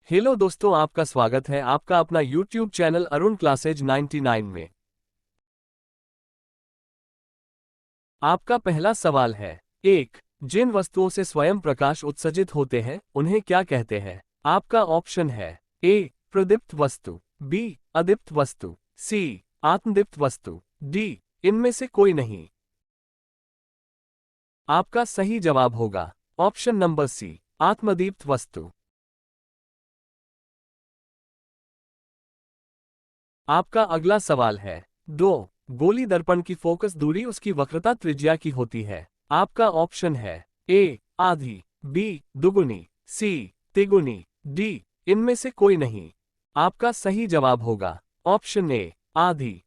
Hello दोस्तों, आपका स्वागत है आपका अपना YouTube चैनल अरुण क्लासेज 99 में। आपका पहला सवाल है। 1. जिन वस्तुओं से स्वयं प्रकाश उत्सर्जित होते हैं उन्हें क्या कहते हैं? आपका ऑप्शन है ए. प्रदीप्त वस्तु, बी. अदीप्त वस्तु, सी. आत्मदीप्त वस्तु, डी. इनमें से कोई नहीं। आपका सही जवाब होगा ऑप्शन नंबर सी. आत्मदीप्त वस्तु। आपका अगला सवाल है। 2. गोली दर्पण की फोकस दूरी उसकी वक्रता त्रिज्या की होती है। आपका ऑप्शन है ए. आधी, बी. दुगुनी, सी. तिगुनी, डी. इनमें से कोई नहीं। आपका सही जवाब होगा ऑप्शन ए. आधी।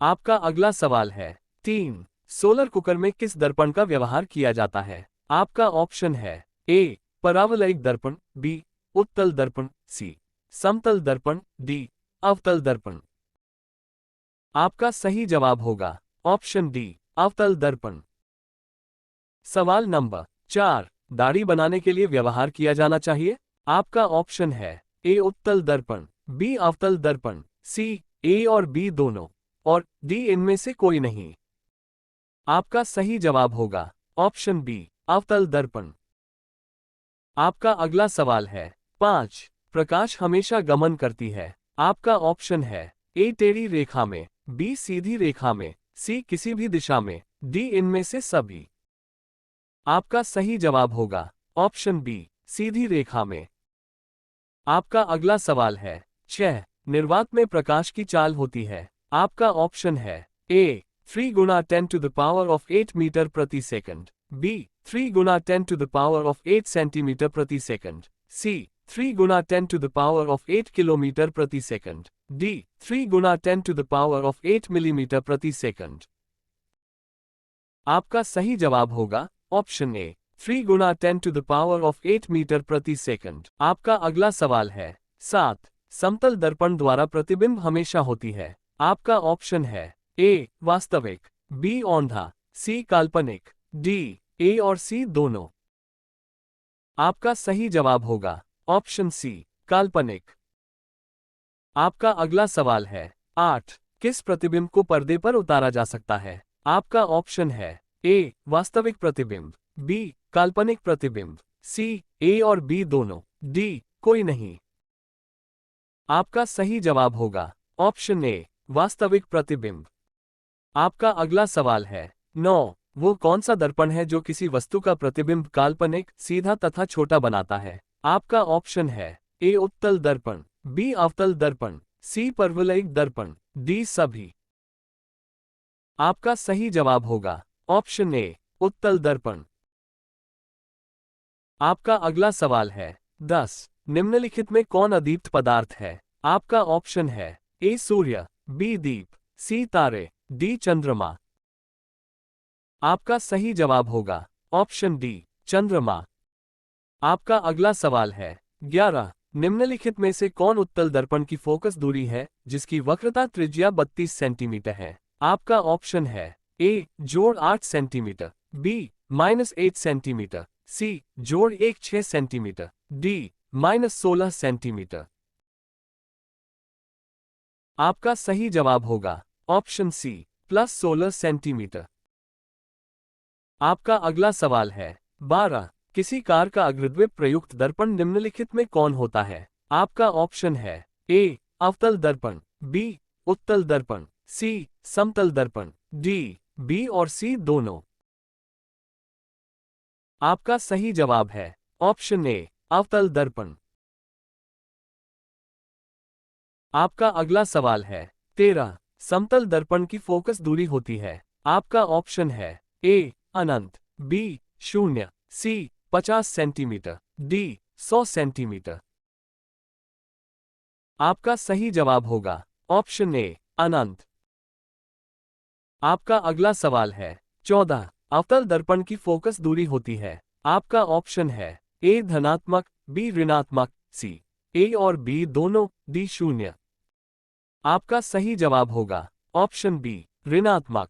आपका अगला सवाल है। 3. सोलर कुकर में किस दर्पण का व्यवहार किया जाता है? आपका ऑप्शन है ए. परावलयिक दर्पण, बी. उत्तल दर्पण, सी. समतल दर्पण, डी. अवतल दर्पण। आपका सही जवाब होगा ऑप्शन डी. अवतल दर्पण। सवाल नंबर 4. दाढ़ी बनाने के लिए व्यवहार किया जाना चाहिए। आपका ऑप्शन है ए. उत्तल दर्पण, बी. अवतल दर्पण, सी. ए और बी दोनों, और डी. इनमें से कोई नहीं। आपका सही जवाब होगा ऑप्शन बी. अवतल दर्पण। आपका अगला सवाल है। 5. प्रकाश हमेशा गमन करती है। आपका ऑप्शन है ए. टेढ़ी रेखा में, बी. सीधी रेखा में, सी. किसी भी दिशा में, डी. इनमें से सभी। आपका सही जवाब होगा ऑप्शन बी. सीधी रेखा में। आपका अगला सवाल है। 6. निर्वात में प्रकाश की चाल होती है। आपका ऑप्शन है ए. 3 गुना 10 to the power of 8 metre प्रति सेकंड, बी. 3 गुना 10 to the power of 8 centimetre प्रति सेकंड, सी. 3 गुना 10 to the power of 8 kilometre प्रति सेकंड, डी. 3 गुना 10 to the power of 8 millimetre प्रति सेकंड। आपका सही जवाब होगा ऑप्शन ए. 3 गुना 10 to the power of 8 metre प्रति सेकंड। आपका अगला सवाल है। 7. समतल दर्पण द्वारा प्रतिबिंब हमेशा होती है। आपका ऑप्शन है ए. वास्तविक, बी. औंधा, सी. काल्पनिक, डी. ए और सी दोनों। आपका सही जवाब होगा ऑप्शन सी. काल्पनिक। आपका अगला सवाल है। 8. किस प्रतिबिंब को पर्दे पर उतारा जा सकता है? आपका ऑप्शन है ए. वास्तविक प्रतिबिंब, बी. काल्पनिक प्रतिबिंब, सी. ए और बी दोनों, डी. कोई नहीं। आपका सही जवाब होगा ऑप्शन ए. वास्तविक प्रतिबिंब। आपका अगला सवाल है। 9. वो कौन सा दर्पण है जो किसी वस्तु का प्रतिबिंब काल्पनिक, सीधा तथा छोटा बनाता है? आपका ऑप्शन है ए. उत्तल दर्पण, बी. अवतल दर्पण, सी. परवलयिक दर्पण, डी. सभी। आपका सही जवाब होगा ऑप्शन ए. उत्तल दर्पण। आपका अगला सवाल है। 10. निम्नलिखित में कौन अदीप्त पदार्थ है? आपका ऑप्शन है ए. सूर्य, बी. दीप, सी. तारे, डी. चंद्रमा। आपका सही जवाब होगा ऑप्शन डी. चंद्रमा। आपका अगला सवाल है। 11. निम्नलिखित में से कौन उत्तल दर्पण की फोकस दूरी है जिसकी वक्रता त्रिज्या 32 सेंटीमीटर है? आपका ऑप्शन है ए. जोड़ 8 सेंटीमीटर, बी. -8 सेंटीमीटर, सी. जोड़ 1 6 सेंटीमीटर, डी. -16 सेंटीमीटर। आपका सही जवाब होगा ऑप्शन सी. +16 सेंटीमीटर। आपका अगला सवाल है। 12. किसी कार का अग्रद्वीप प्रयुक्त दर्पण निम्नलिखित में कौन होता है? आपका ऑप्शन है ए. अवतल दर्पण, बी. उत्तल दर्पण, सी. समतल दर्पण, डी. बी और सी दोनों। आपका सही जवाब है ऑप्शन ए. अवतल दर्पण। आपका अगला सवाल है। 13. समतल दर्पण की फोकस दूरी होती है। आपका ऑप्शन है ए. अनंत, बी. 0, सी. 50 सेंटीमीटर, डी. 100 सेंटीमीटर। आपका सही जवाब होगा ऑप्शन ए. अनंत। आपका अगला सवाल है। 14. अवतल दर्पण की फोकस दूरी होती है। आपका ऑप्शन है ए. धनात्मक, बी. ऋणात्मक, सी. ए और बी दोनों, डी. 0। आपका सही जवाब होगा ऑप्शन बी. ऋणात्मक।